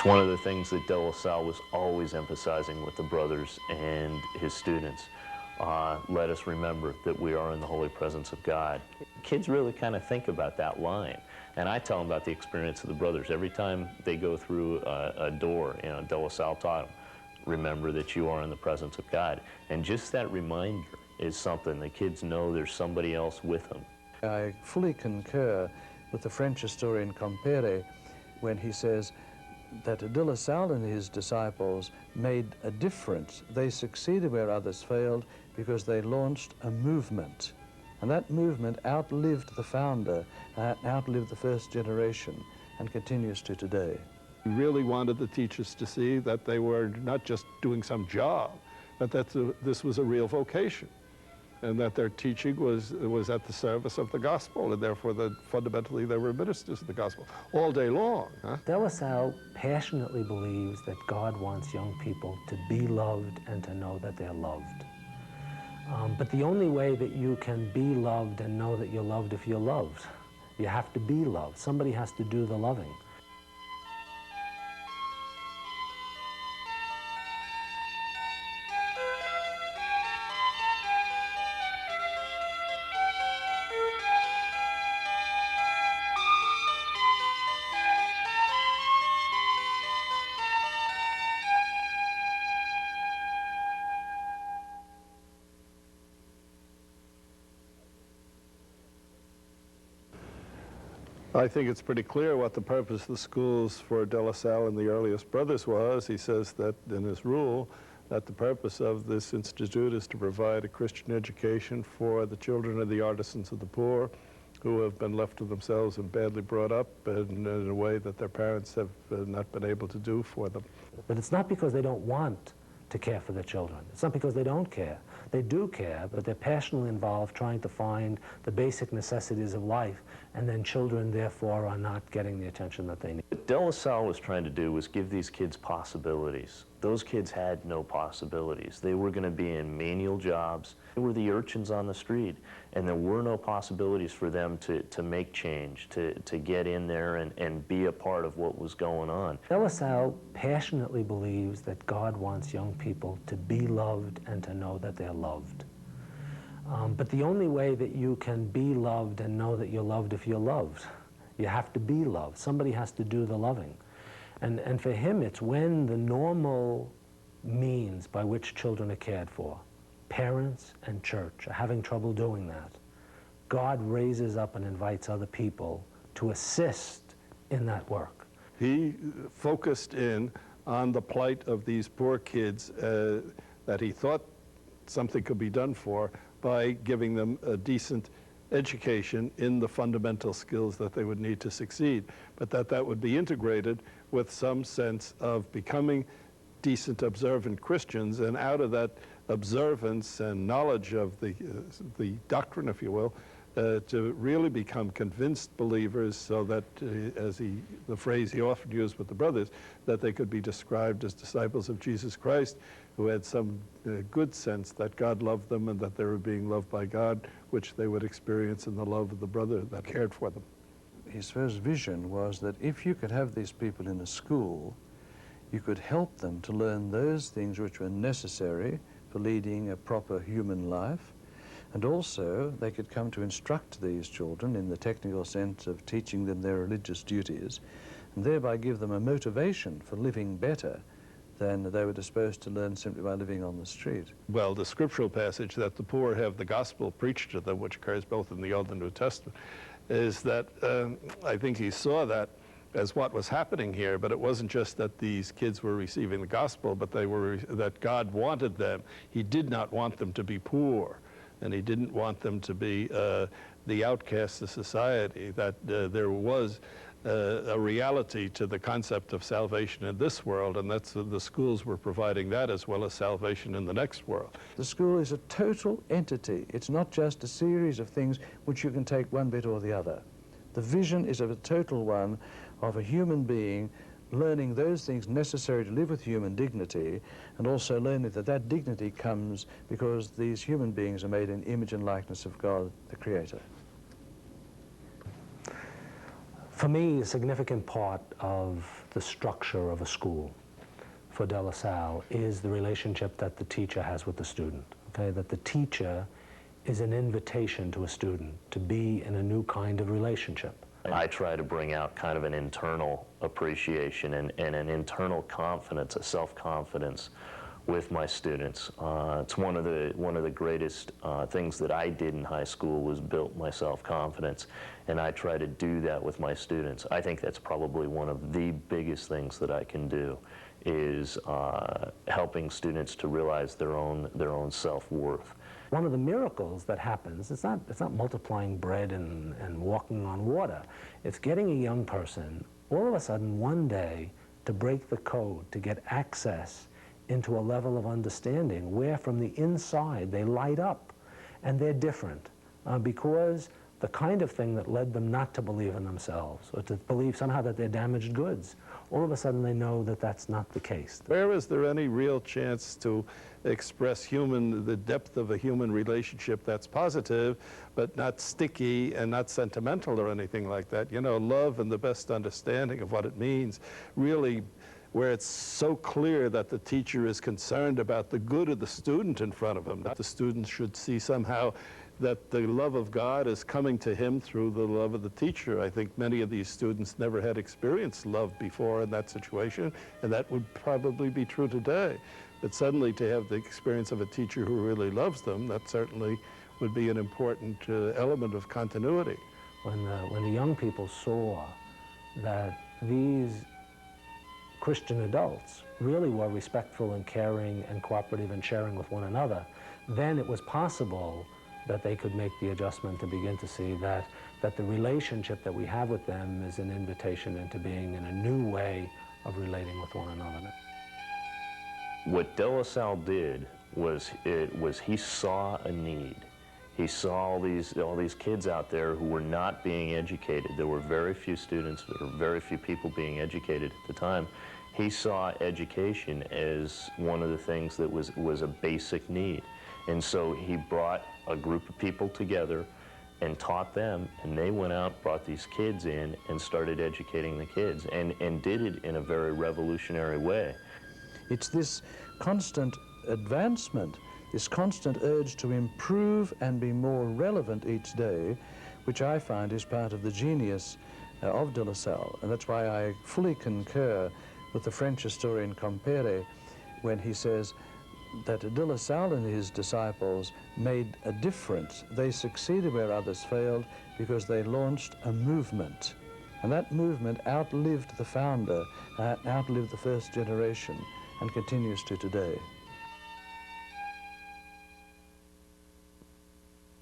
It's one of the things that De La Salle was always emphasizing with the brothers and his students. Let us remember that we are in the holy presence of God. Kids really kind of think about that line. And I tell them about the experience of the brothers. Every time they go through a door, you know, De La Salle taught them, remember that you are in the presence of God. And just that reminder is something the kids know there's somebody else with them. I fully concur with the French historian Compere when he says that De La Salle and his disciples made a difference. They succeeded where others failed because they launched a movement. And that movement outlived the founder, outlived the first generation, and continues to today. We really wanted the teachers to see that they were not just doing some job, but that this was a real vocation, and that their teaching was at the service of the gospel, and therefore that fundamentally they were ministers of the gospel all day long. Huh? De La Salle passionately believes that God wants young people to be loved and to know that they're loved. But the only way that you can be loved and know that you're loved if you're loved. You have to be loved. Somebody has to do the loving. I think it's pretty clear what the purpose of the schools for De La Salle and the earliest brothers was. He says that in his rule that the purpose of this institute is to provide a Christian education for the children of the artisans of the poor who have been left to themselves and badly brought up in a way that their parents have not been able to do for them. But it's not because they don't want to care for their children. It's not because they don't care. They do care, but they're passionately involved trying to find the basic necessities of life, and then children, therefore, are not getting the attention that they need. What De La Salle was trying to do was give these kids possibilities. Those kids had no possibilities. They were going to be in menial jobs. They were the urchins on the street, and there were no possibilities for them to make change, to get in there and be a part of what was going on. De La Salle passionately believes that God wants young people to be loved and to know that they're loved. But the only way that you can be loved and know that you're loved if you're loved. You have to be loved. Somebody has to do the loving. And for him, it's when the normal means by which children are cared for, parents and church, are having trouble doing that, God raises up and invites other people to assist in that work. He focused in on the plight of these poor kids that he thought something could be done for by giving them a decent education in the fundamental skills that they would need to succeed, but that would be integrated with some sense of becoming decent, observant Christians, and out of that observance and knowledge of the doctrine, if you will, to really become convinced believers, so that, the phrase he often used with the brothers, that they could be described as disciples of Jesus Christ, who had some good sense that God loved them and that they were being loved by God, which they would experience in the love of the brother that cared for them. His first vision was that if you could have these people in a school, you could help them to learn those things which were necessary for leading a proper human life, and also they could come to instruct these children in the technical sense of teaching them their religious duties, and thereby give them a motivation for living better than they were disposed to learn simply by living on the street. Well, the scriptural passage that the poor have the gospel preached to them, which occurs both in the Old and New Testament, is that I think he saw that as what was happening here, but it wasn't just that these kids were receiving the gospel, but that God wanted them. He did not want them to be poor, and he didn't want them to be the outcasts of society, that there was a reality to the concept of salvation in this world, and that's the schools were providing that, as well as salvation in the next world. The school is a total entity. It's not just a series of things which you can take one bit or the other. The vision is of a total one of a human being learning those things necessary to live with human dignity, and also learning that that dignity comes because these human beings are made in image and likeness of God, the Creator. For me, a significant part of the structure of a school for De La Salle is the relationship that the teacher has with the student, okay? That the teacher is an invitation to a student to be in a new kind of relationship. I try to bring out kind of an internal appreciation and an internal confidence, a self-confidence with my students. It's one of the greatest things that I did in high school was built my self-confidence, and I try to do that with my students. I think that's probably one of the biggest things that I can do, is helping students to realize their own self-worth. One of the miracles that happens, it's not multiplying bread and walking on water. It's getting a young person, all of a sudden one day, to break the code, to get access into a level of understanding where from the inside they light up and they're different because the kind of thing that led them not to believe in themselves or to believe somehow that they're damaged goods, all of a sudden they know that that's not the case. Where is there any real chance to express the depth of a human relationship that's positive, but not sticky and not sentimental or anything like that? You know, love and the best understanding of what it means, really, where it's so clear that the teacher is concerned about the good of the student in front of him, that the student should see somehow that the love of God is coming to him through the love of the teacher. I think many of these students never had experienced love before in that situation, and that would probably be true today. But suddenly to have the experience of a teacher who really loves them, that certainly would be an important element of continuity. When the young people saw that these Christian adults really were respectful and caring and cooperative and sharing with one another, then it was possible that they could make the adjustment to begin to see that the relationship that we have with them is an invitation into being in a new way of relating with one another. What De La Salle did was he saw a need. He saw all these kids out there who were not being educated. There were very few students, there were very few people being educated at the time. He saw education as one of the things that was a basic need. And so he brought a group of people together and taught them, and they went out, brought these kids in, and started educating the kids, and did it in a very revolutionary way. It's this constant advancement, this constant urge to improve and be more relevant each day, which I find is part of the genius of De La Salle. And that's why I fully concur with the French historian Compere when he says that De La Salle and his disciples made a difference. They succeeded where others failed because they launched a movement. And that movement outlived the founder, outlived the first generation, and continues to today.